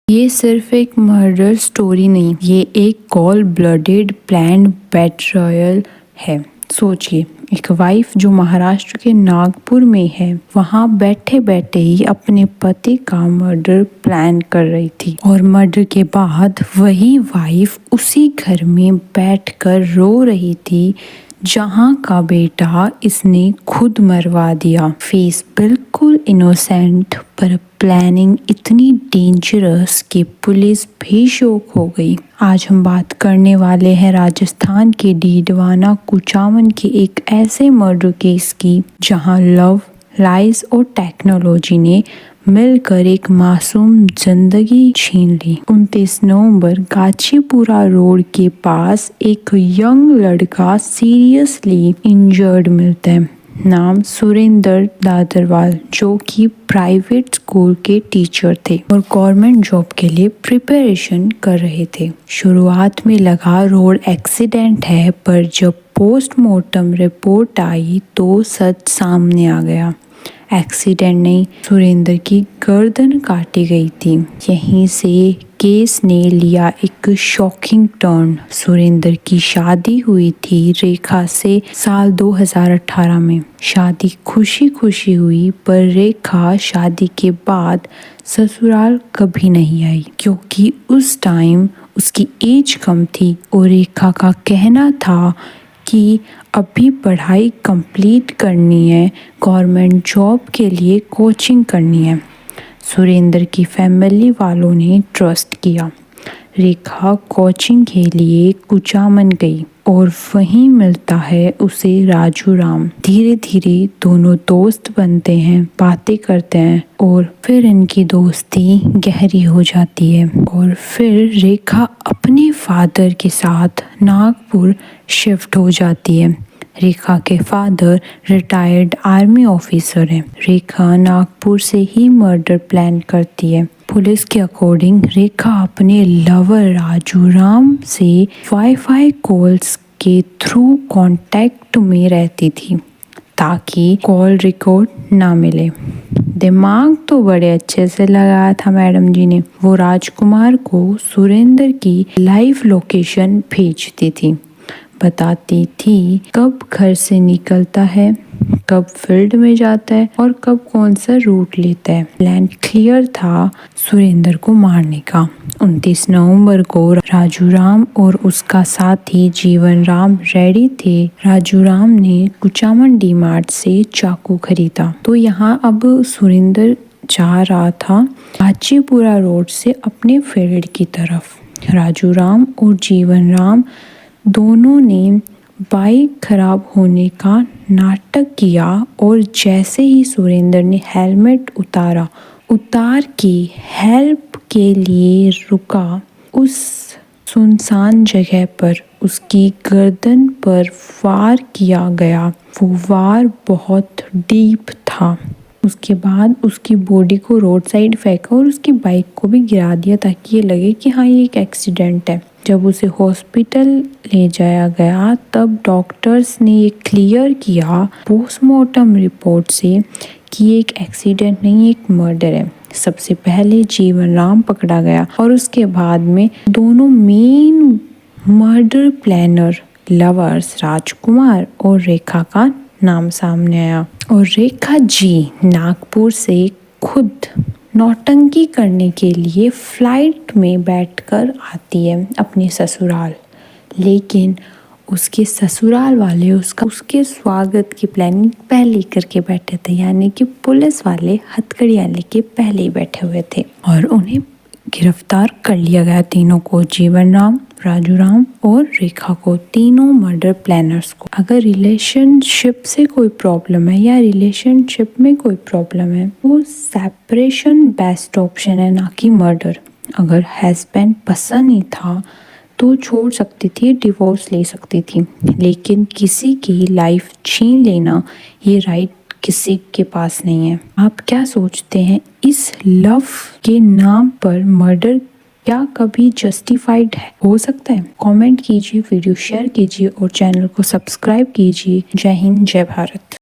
ये सिर्फ एक मर्डर स्टोरी नहीं, ये एक कोल्ड ब्लडेड प्लान्ड बेट्रायल है। सोचिए, एक वाइफ जो महाराष्ट्र के नागपुर में है, वहाँ बैठे बैठे ही अपने पति का मर्डर प्लान कर रही थी और मर्डर के बाद वही वाइफ उसी घर में बैठकर रो रही थी जहाँ का बेटा इसने खुद मरवा दिया। फेस बिल्कुल इनोसेंट पर प्लानिंग इतनी डेंजरस कि पुलिस भी शॉक हो गई। आज हम बात करने वाले हैं राजस्थान के डीडवाना कुचामन के एक ऐसे मर्डर केस की जहां लव, लाइज और टेक्नोलॉजी ने मिलकर एक मासूम जिंदगी छीन ली। 29 नवंबर गाजीपुरा रोड के पास एक यंग लड़का सीरियसली इंजर्ड मिलता है। नाम सुरेंद्र दादरवाल, जो कि प्राइवेट स्कूल के टीचर थे और गवर्नमेंट जॉब के लिए प्रिपरेशन कर रहे थे। शुरुआत में लगा रोड एक्सीडेंट है, पर जब पोस्टमार्टम रिपोर्ट आई तो सच सामने आ गया। एक्सीडेंट नहीं, सुरेंद्र की गर्दन काटी गई थी। यहीं से केस ने लिया एक शॉकिंग टर्न। सुरेंद्र की शादी हुई थी रेखा से साल 2018 में। शादी खुशी खुशी हुई, पर रेखा शादी के बाद ससुराल कभी नहीं आई क्योंकि उस टाइम उसकी एज कम थी और रेखा का कहना था कि अभी पढ़ाई कंप्लीट करनी है, गवर्नमेंट जॉब के लिए कोचिंग करनी है। सुरेंद्र की फैमिली वालों ने ट्रस्ट किया। रेखा कोचिंग के लिए कुचामन गई और वहीं मिलता है उसे राजू राम। धीरे धीरे दोनों दोस्त बनते हैं, बातें करते हैं और फिर इनकी दोस्ती गहरी हो जाती है। और फिर रेखा अपने फादर के साथ नागपुर शिफ्ट हो जाती है। रेखा के फादर रिटायर्ड आर्मी ऑफिसर हैं। रेखा नागपुर से ही मर्डर प्लान करती है। पुलिस के अकॉर्डिंग रेखा अपने लवर राजू राम से वाईफाई कॉल्स के थ्रू कांटेक्ट में रहती थी ताकि कॉल रिकॉर्ड ना मिले। दिमाग तो बड़े अच्छे से लगाया था मैडम जी ने। वो राजकुमार को सुरेंद्र की लाइव लोकेशन भेजती थी, बताती थी कब घर से निकलता है, कब फील्ड में जाता है और कब कौन सा रूट लेता है। प्लान क्लियर था सुरेंद्र को मारने का। 29 नवंबर को राजू राम और उसका साथी जीवन राम रेडी थे। राजू राम ने कुचामन डी मार्ट से चाकू खरीदा। तो यहाँ अब सुरेंद्र जा रहा था गाजीपुरा रोड से अपने फील्ड की तरफ। राजू राम और जीवन राम दोनों ने बाइक खराब होने का नाटक किया और जैसे ही सुरेंद्र ने हेलमेट उतार के हेल्प के लिए रुका, उस सुनसान जगह पर उसकी गर्दन पर वार किया गया। वो वार बहुत डीप था। उसके बाद उसकी बॉडी को रोड साइड फेंका और उसकी बाइक को भी गिरा दिया ताकि ये लगे कि हाँ, ये एक एक्सीडेंट है। जब उसे हॉस्पिटल ले जाया गया तब डॉक्टर्स ने ये क्लियर किया पोस्टमार्टम रिपोर्ट से कि ये एक एक्सीडेंट नहीं, एक मर्डर है। सबसे पहले जीवन राम पकड़ा गया और उसके बाद में दोनों मेन मर्डर प्लानर लवर्स राजकुमार और रेखा का नाम सामने आया। और रेखा जी नागपुर से खुद नौटंकी करने के लिए फ्लाइट में बैठकर आती है अपने ससुराल, लेकिन उसके ससुराल वाले उसके स्वागत की प्लानिंग पहले करके बैठे थे, यानी कि पुलिस वाले हथकड़ियाँ लेके पहले ही बैठे हुए थे और उन्हें गिरफ्तार कर लिया गया। तीनों को, जीवन राम, राजू राम और रेखा को, तीनों मर्डर प्लानर्स को। अगर रिलेशनशिप से कोई प्रॉब्लम है या रिलेशनशिप में कोई प्रॉब्लम है, वो सेपरेशन बेस्ट ऑप्शन है, ना कि मर्डर। अगर हस्बैंड पसंद नहीं था तो छोड़ सकती थी, डिवोर्स ले सकती थी, लेकिन किसी की लाइफ छीन लेना ये राइट किसी के पास नहीं है। आप क्या सोचते हैं, इस लव के नाम पर मर्डर क्या कभी जस्टिफाइड हो सकता है? कमेंट कीजिए, वीडियो शेयर कीजिए और चैनल को सब्सक्राइब कीजिए। जय हिंद, जय भारत।